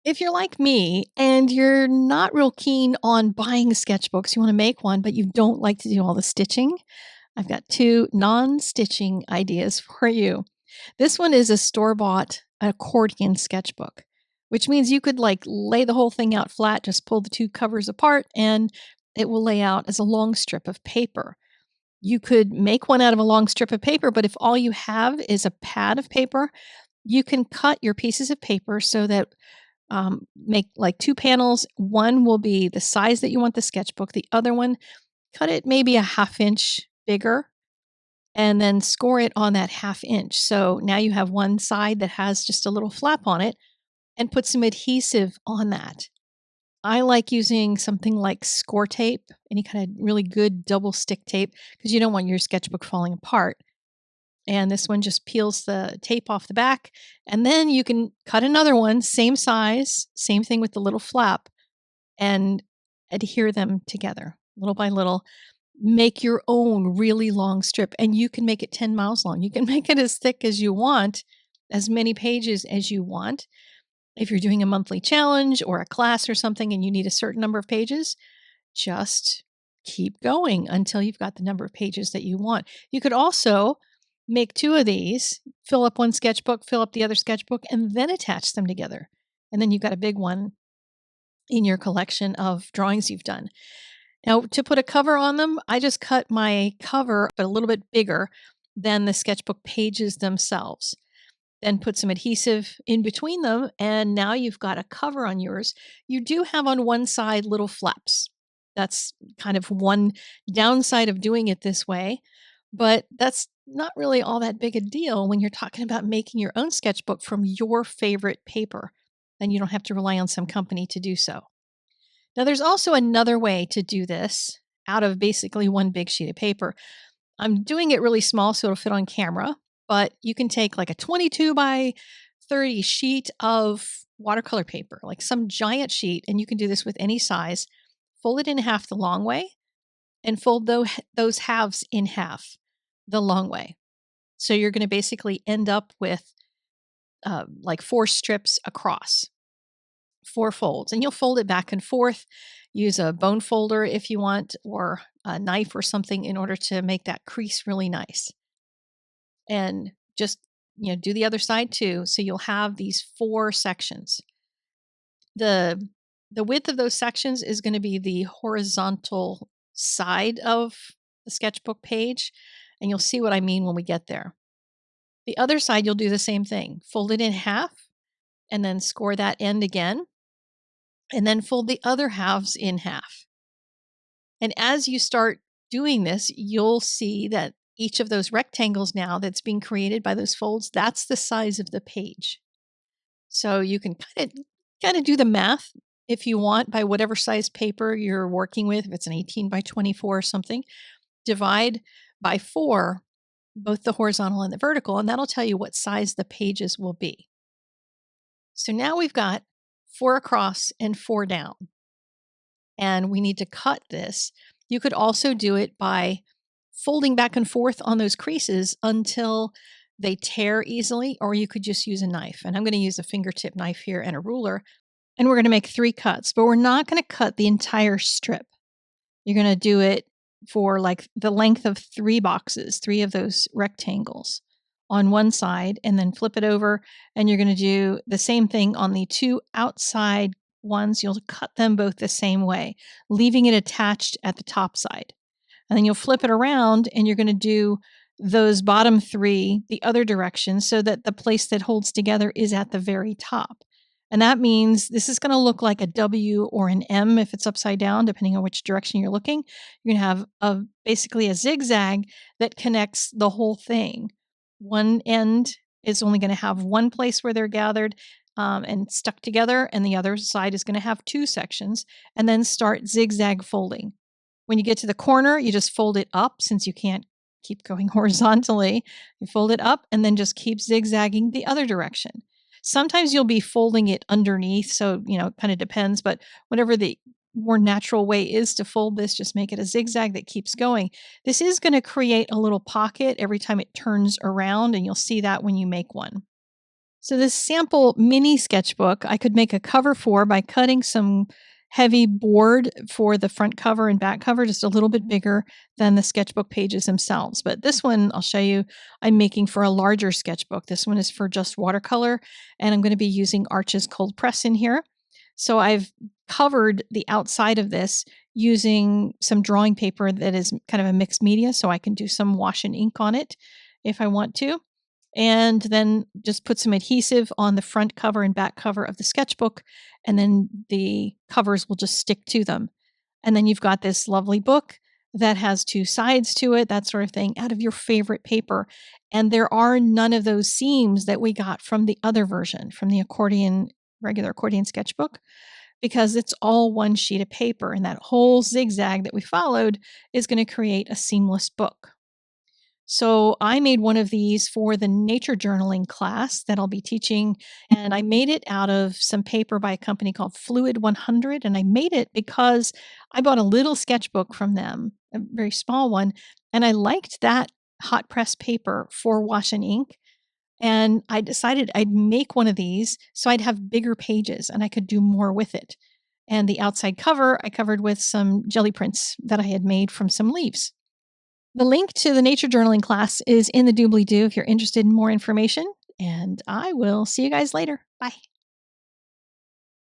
If you're like me and you're not real keen on buying sketchbooks, you want to make one, but you don't like to do all the stitching, I've got two non stitching ideas for you. This one is a store bought accordion sketchbook, which means you could like lay the whole thing out flat, just pull the two covers apart, and it will lay out as a long strip of paper. You could make one out of a long strip of paper, but if all you have is a pad of paper, you can cut your pieces of paper so that make like two panels. One will be the size that you want the sketchbook. The other one, cut it maybe a half inch bigger and then score it on that half inch. So now you have one side that has just a little flap on it and put some adhesive on that. I like using something like score tape, any kind of really good double stick tape, because you don't want your sketchbook falling apart. And this one just peels the tape off the back. And then you can cut another one, same size, same thing with the little flap, and adhere them together little by little. Make your own really long strip, and you can make it 10 miles long. You can make it as thick as you want, as many pages as you want. If you're doing a monthly challenge or a class or something and you need a certain number of pages, just keep going until you've got the number of pages that you want. You could also make two of these, fill up one sketchbook, fill up the other sketchbook, and then attach them together. And then you've got a big one in your collection of drawings you've done. Now, to put a cover on them, I just cut my cover a little bit bigger than the sketchbook pages themselves. Then put some adhesive in between them, and now you've got a cover on yours. You do have on one side little flaps. That's kind of one downside of doing it this way, but that's not really all that big a deal when you're talking about making your own sketchbook from your favorite paper. Then you don't have to rely on some company to do so. Now, there's also another way to do this out of basically one big sheet of paper. I'm doing it really small so it'll fit on camera, but you can take like a 22 by 30 sheet of watercolor paper, like some giant sheet, and you can do this with any size. Fold it in half the long way and fold those halves in half the long way. So you're going to basically end up with like 4 strips across. 4 folds, and you'll fold it back and forth. Use a bone folder if you want, or a knife or something in order to make that crease really nice. And just, do the other side too. So you'll have these 4 sections. The width of those sections is going to be the horizontal side of the sketchbook page, and you'll see what I mean when we get there. The other side, you'll do the same thing. Fold it in half and then score that end again. And then fold the other halves in half. And as you start doing this, you'll see that each of those rectangles now that's being created by those folds, that's the size of the page. So you can kind of do the math if you want by whatever size paper you're working with. If it's an 18 by 24 or something, divide by 4, both the horizontal and the vertical, and that'll tell you what size the pages will be. So now we've got 4 across and 4 down. And we need to cut this. You could also do it by folding back and forth on those creases until they tear easily, or you could just use a knife. And I'm going to use a fingertip knife here and a ruler. And we're going to make 3 cuts, but we're not going to cut the entire strip. You're going to do it for like the length of 3 boxes, 3 of those rectangles on one side, and then flip it over, and you're going to do the same thing on the 2 outside ones. You'll cut them both the same way, leaving it attached at the top side. And then you'll flip it around, and you're going to do those bottom 3 the other direction so that the place that holds together is at the very top. And that means this is going to look like a W or an M if it's upside down, depending on which direction you're looking. You're going to have basically a zigzag that connects the whole thing. One end is only going to have one place where they're gathered and stuck together, and the other side is going to have 2 sections, and then start zigzag folding. When you get to the corner, you just fold it up since you can't keep going horizontally. You fold it up and then just keep zigzagging the other direction. Sometimes you'll be folding it underneath, so it kind of depends, but whatever the more natural way is to fold this, just make it a zigzag that keeps going. This is going to create a little pocket every time it turns around, and you'll see that when you make one. So this sample mini sketchbook, I could make a cover for by cutting some heavy board for the front cover and back cover, just a little bit bigger than the sketchbook pages themselves. But this one I'll show you, I'm making for a larger sketchbook. This one is for just watercolor, and I'm going to be using Arches cold press in here. So I've covered the outside of this using some drawing paper that is kind of a mixed media, so I can do some wash and ink on it if I want to, and then just put some adhesive on the front cover and back cover of the sketchbook, and then the covers will just stick to them. And then you've got this lovely book that has two sides to it, that sort of thing, out of your favorite paper. And there are none of those seams that we got from the other version, from the regular accordion sketchbook, because it's all one sheet of paper. And that whole zigzag that we followed is going to create a seamless book. So I made one of these for the nature journaling class that I'll be teaching, and I made it out of some paper by a company called Fluid 100, and I made it because I bought a little sketchbook from them, a very small one, and I liked that hot press paper for wash and ink, and I decided I'd make one of these so I'd have bigger pages and I could do more with it. And the outside cover I covered with some jelly prints that I had made from some leaves. The link to the nature journaling class is in the doobly-doo if you're interested in more information, and I will see you guys later. Bye.